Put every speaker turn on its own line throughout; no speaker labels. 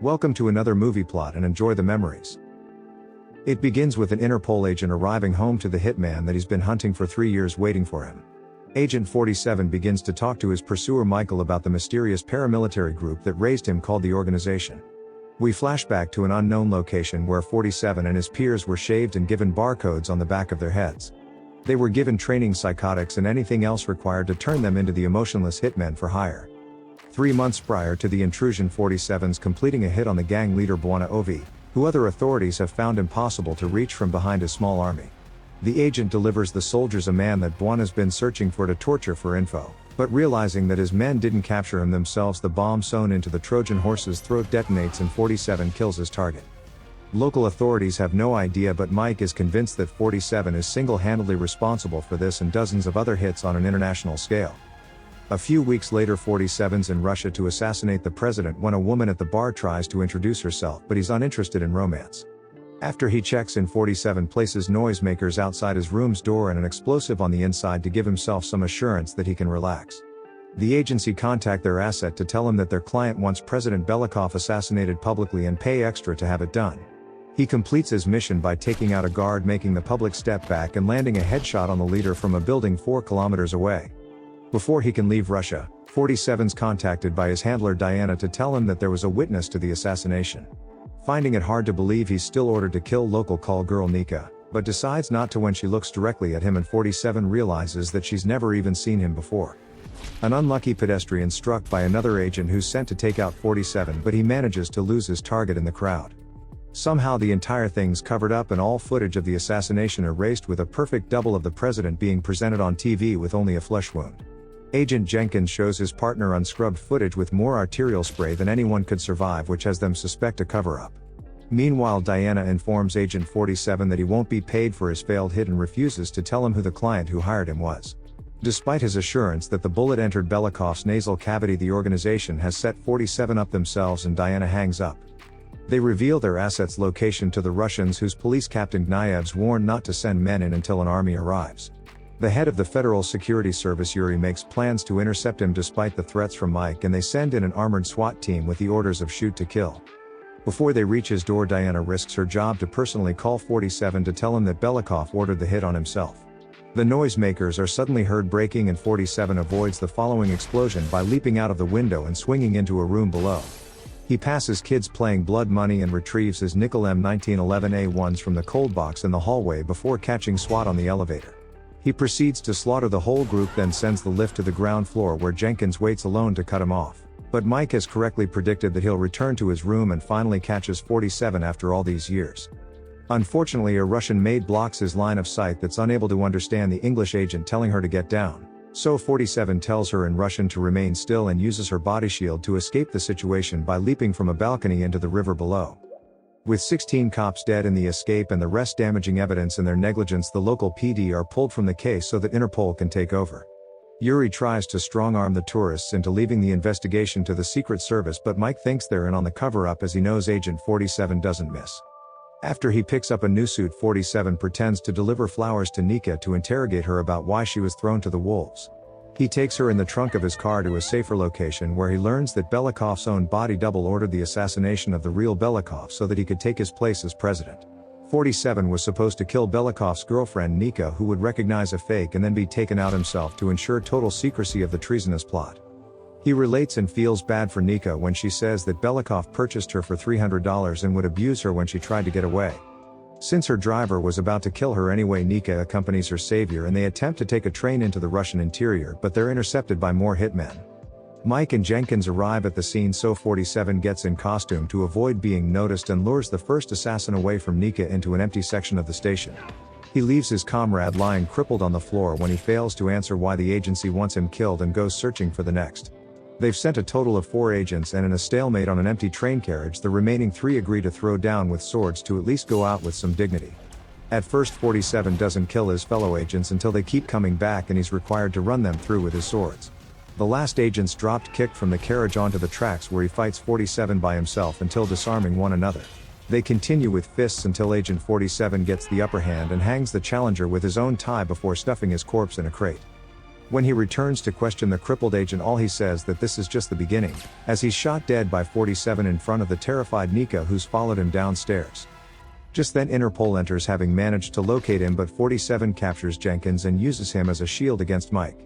Welcome to another movie plot and enjoy the memories. It begins with an Interpol agent arriving home to the hitman that he's been hunting for 3 years waiting for him. Agent 47 begins to talk to his pursuer Michael about the mysterious paramilitary group that raised him called the Organization. We flash back to an unknown location where 47 and his peers were shaved and given barcodes on the back of their heads. They were given training psychotics and anything else required to turn them into the emotionless hitmen for hire. 3 months prior to the intrusion, 47's completing a hit on the gang leader Bwana Ovie, who other authorities have found impossible to reach from behind his small army. The agent delivers the soldiers a man that Bwana's been searching for to torture for info, but realizing that his men didn't capture him themselves, the bomb sewn into the Trojan horse's throat detonates and 47 kills his target. Local authorities have no idea, but Mike is convinced that 47 is single-handedly responsible for this and dozens of other hits on an international scale. A few weeks later, 47's in Russia to assassinate the president when a woman at the bar tries to introduce herself, but he's uninterested in romance. After he checks in, 47 places noisemakers outside his room's door and an explosive on the inside to give himself some assurance that he can relax. The agency contact their asset to tell him that their client wants President Belicoff assassinated publicly and pay extra to have it done. He completes his mission by taking out a guard, making the public step back and landing a headshot on the leader from a building 4 kilometers away. Before he can leave Russia, 47's contacted by his handler Diana to tell him that there was a witness to the assassination. Finding it hard to believe, he's still ordered to kill local call girl Nika, but decides not to when she looks directly at him and 47 realizes that she's never even seen him before. An unlucky pedestrian struck by another agent who's sent to take out 47, but he manages to lose his target in the crowd. Somehow the entire thing's covered up and all footage of the assassination erased, with a perfect double of the president being presented on TV with only a flesh wound. Agent Jenkins shows his partner unscrubbed footage with more arterial spray than anyone could survive, which has them suspect a cover-up. Meanwhile, Diana informs Agent 47 that he won't be paid for his failed hit and refuses to tell him who the client who hired him was. Despite his assurance that the bullet entered Belicoff's nasal cavity, the organization has set 47 up themselves and Diana hangs up. They reveal their asset's location to the Russians, whose police captain Gniev's warned not to send men in until an army arrives. The head of the Federal Security Service, Yuri, makes plans to intercept him despite the threats from Mike, and they send in an armored SWAT team with the orders of shoot to kill. Before they reach his door, Diana risks her job to personally call 47 to tell him that Belicoff ordered the hit on himself. The noisemakers are suddenly heard breaking, and 47 avoids the following explosion by leaping out of the window and swinging into a room below. He passes kids playing blood money and retrieves his nickel M1911A1s from the cold box in the hallway before catching SWAT on the elevator. He proceeds to slaughter the whole group, then sends the lift to the ground floor where Jenkins waits alone to cut him off. But Mike has correctly predicted that he'll return to his room and finally catches 47 after all these years. Unfortunately, a Russian maid blocks his line of sight that's unable to understand the English agent telling her to get down. So 47 tells her in Russian to remain still and uses her body shield to escape the situation by leaping from a balcony into the river below. With 16 cops dead in the escape and the rest damaging evidence in their negligence, the local PD are pulled from the case so that Interpol can take over. Yuri tries to strong-arm the tourists into leaving the investigation to the Secret Service, but Mike thinks they're in on the cover-up as he knows Agent 47 doesn't miss. After he picks up a new suit, 47 pretends to deliver flowers to Nika to interrogate her about why she was thrown to the wolves. He takes her in the trunk of his car to a safer location where he learns that Belicoff's own body double ordered the assassination of the real Belicoff so that he could take his place as president. 47 was supposed to kill Belicoff's girlfriend Nika, who would recognize a fake and then be taken out himself to ensure total secrecy of the treasonous plot. He relates and feels bad for Nika when she says that Belicoff purchased her for $300 and would abuse her when she tried to get away. Since her driver was about to kill her anyway, Nika accompanies her savior and they attempt to take a train into the Russian interior, but they're intercepted by more hitmen. Mike and Jenkins arrive at the scene, so 47 gets in costume to avoid being noticed and lures the first assassin away from Nika into an empty section of the station. He leaves his comrade lying crippled on the floor when he fails to answer why the agency wants him killed and goes searching for the next. They've sent a total of 4 agents, and in a stalemate on an empty train carriage, the remaining 3 agree to throw down with swords to at least go out with some dignity. At first, 47 doesn't kill his fellow agents until they keep coming back and he's required to run them through with his swords. The last agent's dropped kicked from the carriage onto the tracks where he fights 47 by himself until disarming one another. They continue with fists until Agent 47 gets the upper hand and hangs the challenger with his own tie before stuffing his corpse in a crate. When he returns to question the crippled agent, all he says that this is just the beginning, as he's shot dead by 47 in front of the terrified Nika, who's followed him downstairs. Just then Interpol enters, having managed to locate him, but 47 captures Jenkins and uses him as a shield against Mike.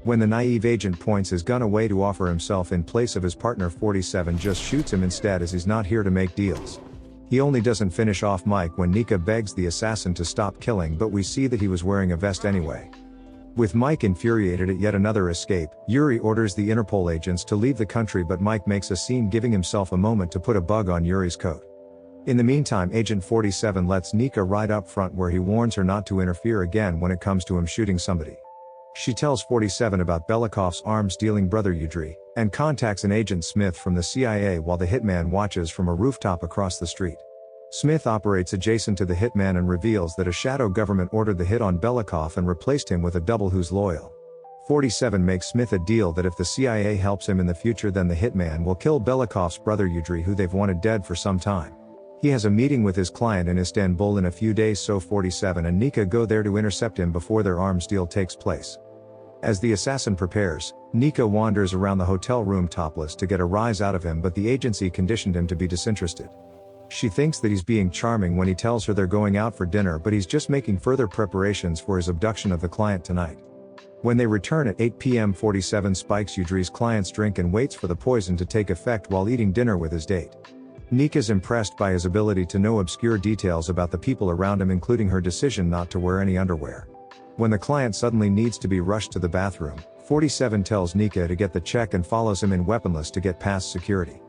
When the naive agent points his gun away to offer himself in place of his partner, 47 just shoots him instead, as he's not here to make deals. He only doesn't finish off Mike when Nika begs the assassin to stop killing, but we see that he was wearing a vest anyway. With Mike infuriated at yet another escape, Yuri orders the Interpol agents to leave the country, but Mike makes a scene, giving himself a moment to put a bug on Yuri's coat. In the meantime, Agent 47 lets Nika ride up front, where he warns her not to interfere again when it comes to him shooting somebody. She tells 47 about Belicoff's arms-dealing brother Udre, and contacts an Agent Smith from the CIA while the hitman watches from a rooftop across the street. Smith operates adjacent to the hitman and reveals that a shadow government ordered the hit on Belicoff and replaced him with a double who's loyal. 47 makes Smith a deal that if the CIA helps him in the future, then the hitman will kill Belicoff's brother Udre, who they've wanted dead for some time. He has a meeting with his client in Istanbul in a few days, so 47 and Nika go there to intercept him before their arms deal takes place. As the assassin prepares, Nika wanders around the hotel room topless to get a rise out of him, but the agency conditioned him to be disinterested. She thinks that he's being charming when he tells her they're going out for dinner, but he's just making further preparations for his abduction of the client tonight. When they return at 8 p.m., 47 spikes Udre's client's drink and waits for the poison to take effect while eating dinner with his date. Nika's impressed by his ability to know obscure details about the people around him, including her decision not to wear any underwear. When the client suddenly needs to be rushed to the bathroom, 47 tells Nika to get the check and follows him in weaponless to get past security.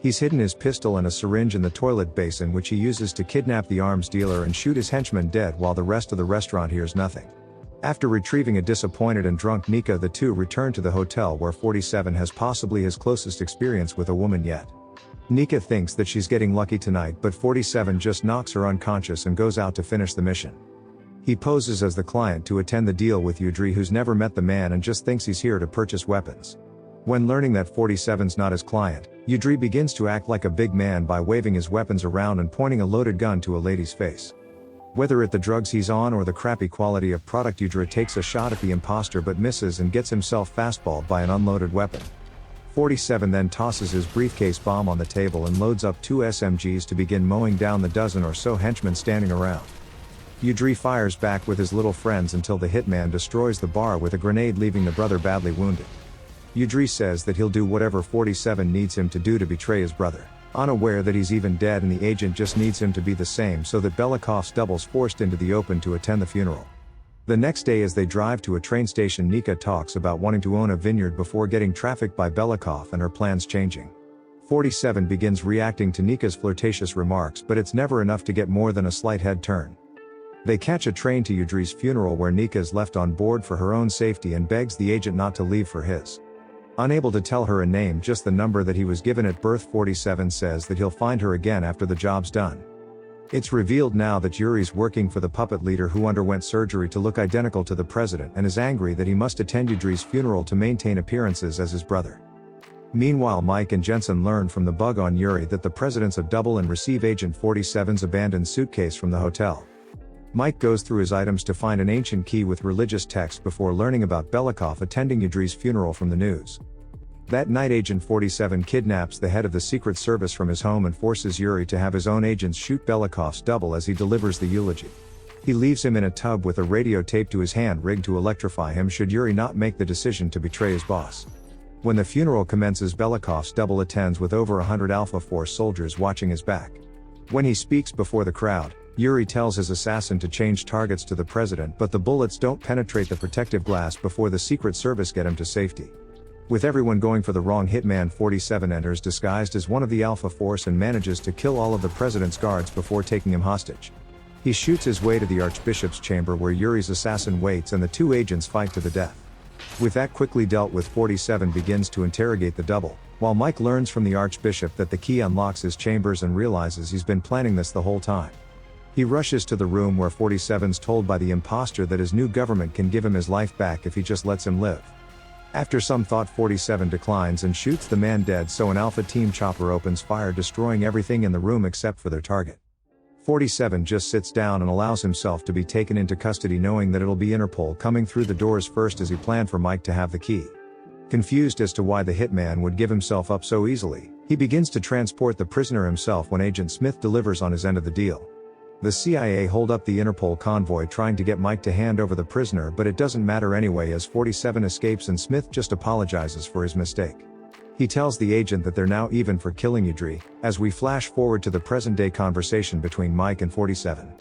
He's hidden his pistol and a syringe in the toilet basin, which he uses to kidnap the arms dealer and shoot his henchman dead, while the rest of the restaurant hears nothing. After retrieving a disappointed and drunk Nika, the two return to the hotel, where 47 has possibly his closest experience with a woman yet. Nika thinks that she's getting lucky tonight, but 47 just knocks her unconscious and goes out to finish the mission. He poses as the client to attend the deal with Udre, who's never met the man and just thinks he's here to purchase weapons. When learning that 47's not his client, Udre begins to act like a big man by waving his weapons around and pointing a loaded gun to a lady's face. Whether it the drugs he's on or the crappy quality of product, Udre takes a shot at the imposter but misses and gets himself fastballed by an unloaded weapon. 47 then tosses his briefcase bomb on the table and loads up 2 SMGs to begin mowing down the dozen or so henchmen standing around. Udre fires back with his little friends until the hitman destroys the bar with a grenade, leaving the brother badly wounded. Udre says that he'll do whatever 47 needs him to do to betray his brother, unaware that he's even dead, and the agent just needs him to be the same so that Belicoff's double's forced into the open to attend the funeral. The next day, as they drive to a train station, Nika talks about wanting to own a vineyard before getting trafficked by Belicoff and her plans changing. 47 begins reacting to Nika's flirtatious remarks, but it's never enough to get more than a slight head turn. They catch a train to Udre's funeral, where Nika is left on board for her own safety and begs the agent not to leave for his. Unable to tell her a name, just the number that he was given at birth, 47 says that he'll find her again after the job's done. It's revealed now that Yuri's working for the puppet leader, who underwent surgery to look identical to the president, and is angry that he must attend Udre's funeral to maintain appearances as his brother. Meanwhile, Mike and Jensen learn from the bug on Yuri that the president's a double and receive Agent 47's abandoned suitcase from the hotel. Mike goes through his items to find an ancient key with religious text before learning about Belicoff attending Udre's funeral from the news. That night, Agent 47 kidnaps the head of the Secret Service from his home and forces Yuri to have his own agents shoot Belicoff's double as he delivers the eulogy. He leaves him in a tub with a radio taped to his hand, rigged to electrify him should Yuri not make the decision to betray his boss. When the funeral commences, Belicoff's double attends with over 100 Alpha Force soldiers watching his back. When he speaks before the crowd, Yuri tells his assassin to change targets to the president, but the bullets don't penetrate the protective glass before the Secret Service get him to safety. With everyone going for the wrong, Hitman 47 enters disguised as one of the Alpha Force and manages to kill all of the president's guards before taking him hostage. He shoots his way to the Archbishop's chamber, where Yuri's assassin waits and the two agents fight to the death. With that quickly dealt with, 47 begins to interrogate the double, while Mike learns from the Archbishop that the key unlocks his chambers and realizes he's been planning this the whole time. He rushes to the room where 47's told by the imposter that his new government can give him his life back if he just lets him live. After some thought, 47 declines and shoots the man dead, so an Alpha Team chopper opens fire, destroying everything in the room except for their target. 47 just sits down and allows himself to be taken into custody, knowing that it'll be Interpol coming through the doors first, as he planned for Mike to have the key. Confused as to why the hitman would give himself up so easily, he begins to transport the prisoner himself when Agent Smith delivers on his end of the deal. The CIA hold up the Interpol convoy trying to get Mike to hand over the prisoner, but it doesn't matter anyway, as 47 escapes and Smith just apologizes for his mistake. He tells the agent that they're now even for killing Udre, as we flash forward to the present-day conversation between Mike and 47.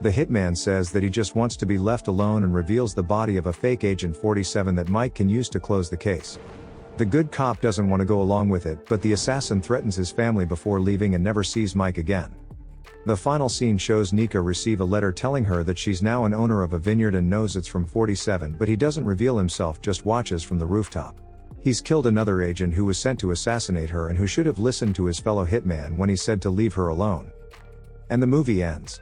The hitman says that he just wants to be left alone and reveals the body of a fake Agent 47 that Mike can use to close the case. The good cop doesn't want to go along with it, but the assassin threatens his family before leaving and never sees Mike again. The final scene shows Nika receive a letter telling her that she's now an owner of a vineyard and knows it's from 47, but he doesn't reveal himself, just watches from the rooftop. He's killed another agent who was sent to assassinate her and who should have listened to his fellow hitman when he said to leave her alone. And the movie ends.